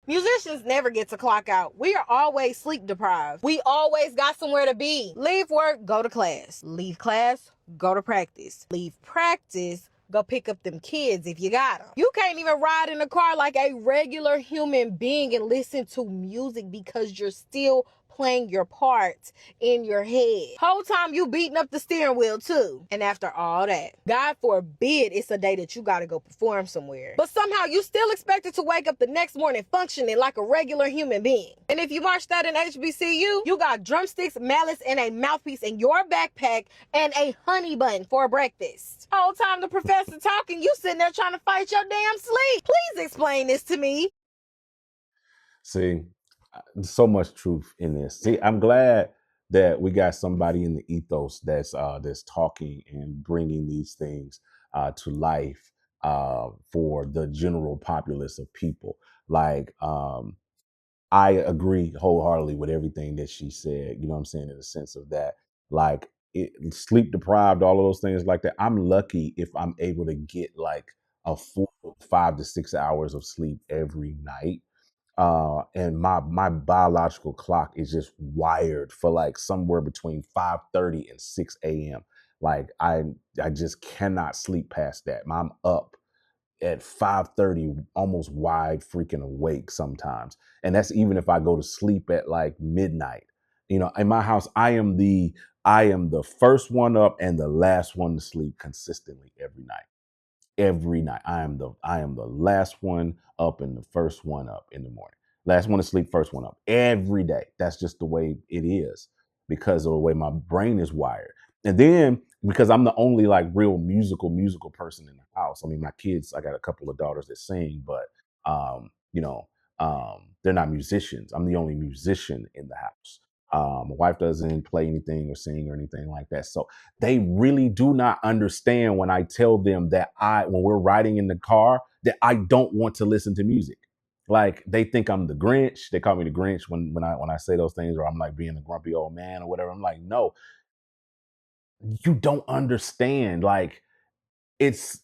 Musicians never get to clock out. We are always sleep deprived. We always got somewhere to be. Leave work, go to class. Leave class, go to practice. Leave practice, go pick up them kids if you got them. You can't even ride in a car like a regular human being and listen to music because you're still playing your part in your head. Whole time you beating up the steering wheel too. And after all that, God forbid it's a day that you gotta go perform somewhere. But somehow you still expected to wake up the next morning functioning like a regular human being. And if you marched out in HBCU, you got drumsticks, mallets, and a mouthpiece in your backpack and a honey bun for breakfast. Whole time the professor talking, you sitting there trying to fight your damn sleep. Please explain this to me. See, so much truth in this. See, I'm glad that we got somebody in the ethos that's talking and bringing these things to life for the general populace of people. Like, I agree wholeheartedly with everything that she said. You know what I'm saying? In the sense of that, like, sleep deprived, all of those things like that. I'm lucky if I'm able to get like a full 5 to 6 hours of sleep every night, and my biological clock is just wired for like somewhere between 5:30 and 6 a.m. Like I just cannot sleep past that. I'm up at 5:30, almost wide freaking awake sometimes, and that's even if I go to sleep at like midnight. You know, in my house, I am the first one up and the last one to sleep consistently every night. Every night. I am the last one up and the first one up in the morning. Last one to sleep, first one up. Every day. That's just the way it is because of the way my brain is wired. And then because I'm the only like real musical person in the house. I mean, my kids, I got a couple of daughters that sing, but they're not musicians. I'm the only musician in the house. My wife doesn't play anything or sing or anything like that. So they really do not understand when I tell them that when we're riding in the car, that I don't want to listen to music. Like they think I'm the Grinch. They call me the Grinch when I say those things, or I'm like being a grumpy old man or whatever. I'm like, no, you don't understand. Like it's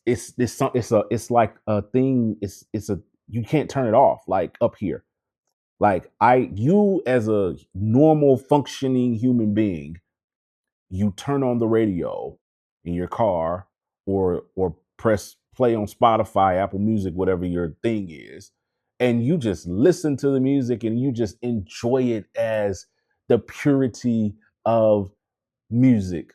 like a thing. It's you can't turn it off. Like up here, like you as a normal functioning human being, you turn on the radio in your car or press play on Spotify, Apple Music, whatever your thing is, and you just listen to the music and you just enjoy it as the purity of music.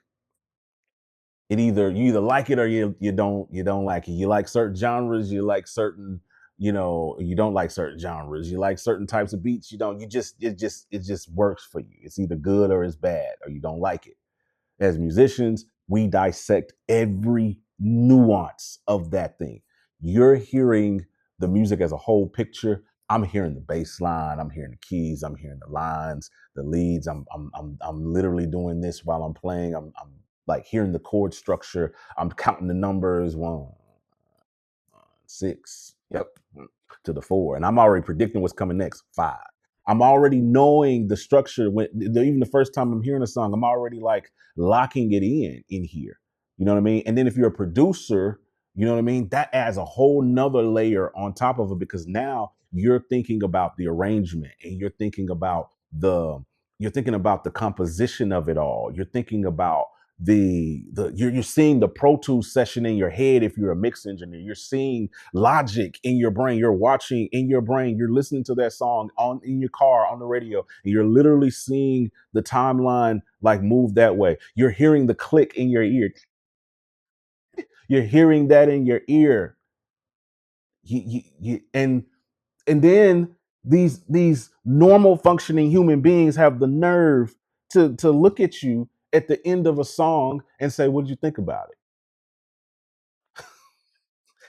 You either like it or you don't like it. You like certain genres, you like certain, you don't like certain genres. You like certain types of beats, you don't. It just works for you. It's either good or it's bad, or you don't like it. As musicians, we dissect every nuance of that thing. You're hearing the music as a whole picture. I'm hearing the bass line. I'm hearing the keys. I'm hearing the lines, the leads. I'm literally doing this while I'm playing. I'm like hearing the chord structure. I'm counting the numbers. 1, 6, yep, to the 4, and I'm already predicting what's coming next. 5. I'm already knowing the structure. Even the first time I'm hearing a song, I'm already like locking it in here. You know what I mean? And then if you're a producer, you know what I mean? That adds a whole nother layer on top of it because now you're thinking about the arrangement and you're thinking about the composition of it all. You're thinking about you're seeing the Pro Tools session in your head if you're a mix engineer. You're seeing logic in your brain. You're watching in your brain. You're listening to that song in your car on the radio, and you're literally seeing the timeline like move that way. You're hearing the click in your ear. You're hearing that in your ear. And then these normal functioning human beings have the nerve to look at you at the end of a song and say, "What did you think about it?"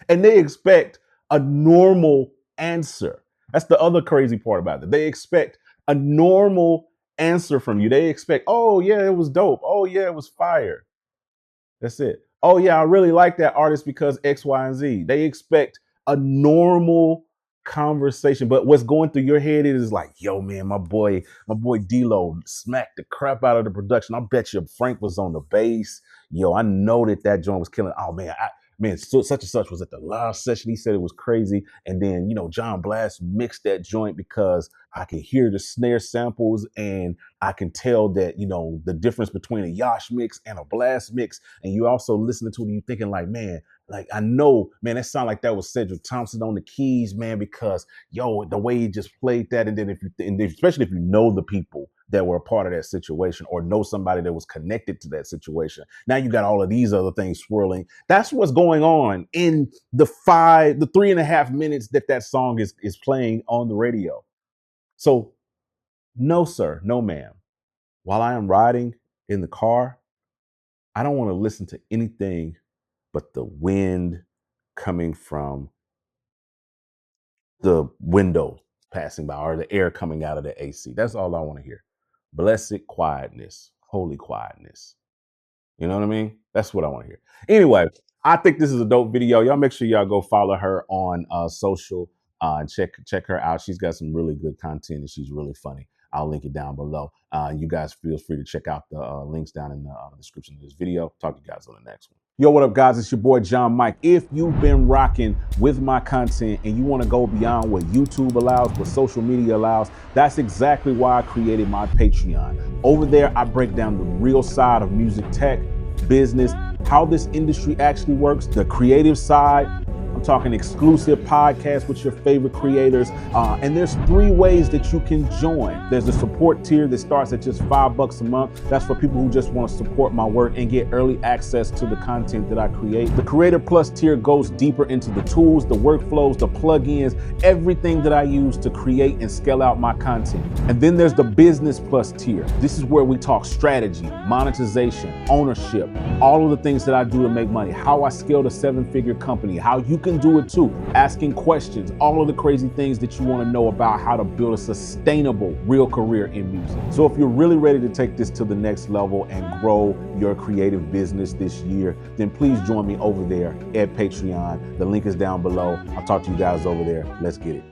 And they expect a normal answer. That's the other crazy part about it. They expect a normal answer from you. They expect, "Oh yeah, it was dope. Oh yeah, it was fire." That's it. "Oh yeah, I really like that artist because X, Y, and Z." They expect a normal conversation, but what's going through your head is like, "Yo, man, my boy D-Lo smacked the crap out of the production. I bet you Frank was on the bass. Yo, I know that joint was killing. Oh man, man, such and such was at the live session. He said it was crazy. And then, John Blast mixed that joint because I can hear the snare samples and I can tell that, the difference between a Yash mix and a Blast mix. And you also listening to it and you thinking like, man, like, I know, man, that sounded like that was Cedric Thompson on the keys, man, because, the way he just played that. And then especially if you know the people that were a part of that situation or know somebody that was connected to that situation. Now you got all of these other things swirling. That's what's going on in the 3.5 minutes that song is playing on the radio. So no, sir, no, ma'am. While I am riding in the car, I don't want to listen to anything but the wind coming from the window passing by or the air coming out of the AC. That's all I want to hear. Blessed quietness, holy quietness. You know what I mean? That's what I want to hear. Anyway, I think this is a dope video. Y'all make sure y'all go follow her on social and check her out. She's got some really good content and she's really funny. I'll link it down below. You guys feel free to check out the links down in the description of this video. Talk to you guys on the next one. Yo, what up, guys? It's your boy, John Mike. If you've been rocking with my content and you want to go beyond what YouTube allows, what social media allows, that's exactly why I created my Patreon. Over there, I break down the real side of music tech, business, how this industry actually works, the creative side. I'm talking exclusive podcasts with your favorite creators. And there's 3 ways that you can join. There's a support tier that starts at just $5 a month. That's for people who just want to support my work and get early access to the content that I create. The Creator Plus tier goes deeper into the tools, the workflows, the plugins, everything that I use to create and scale out my content. And then there's the Business Plus tier. This is where we talk strategy, monetization, ownership, all of the things that I do to make money, how I scaled a 7-figure company, how you can do it too, asking questions, all of the crazy things that you want to know about how to build a sustainable, real career in music. So if you're really ready to take this to the next level and grow your creative business this year, then please join me over there at Patreon. The link is down below. I'll talk to you guys over there. Let's get it.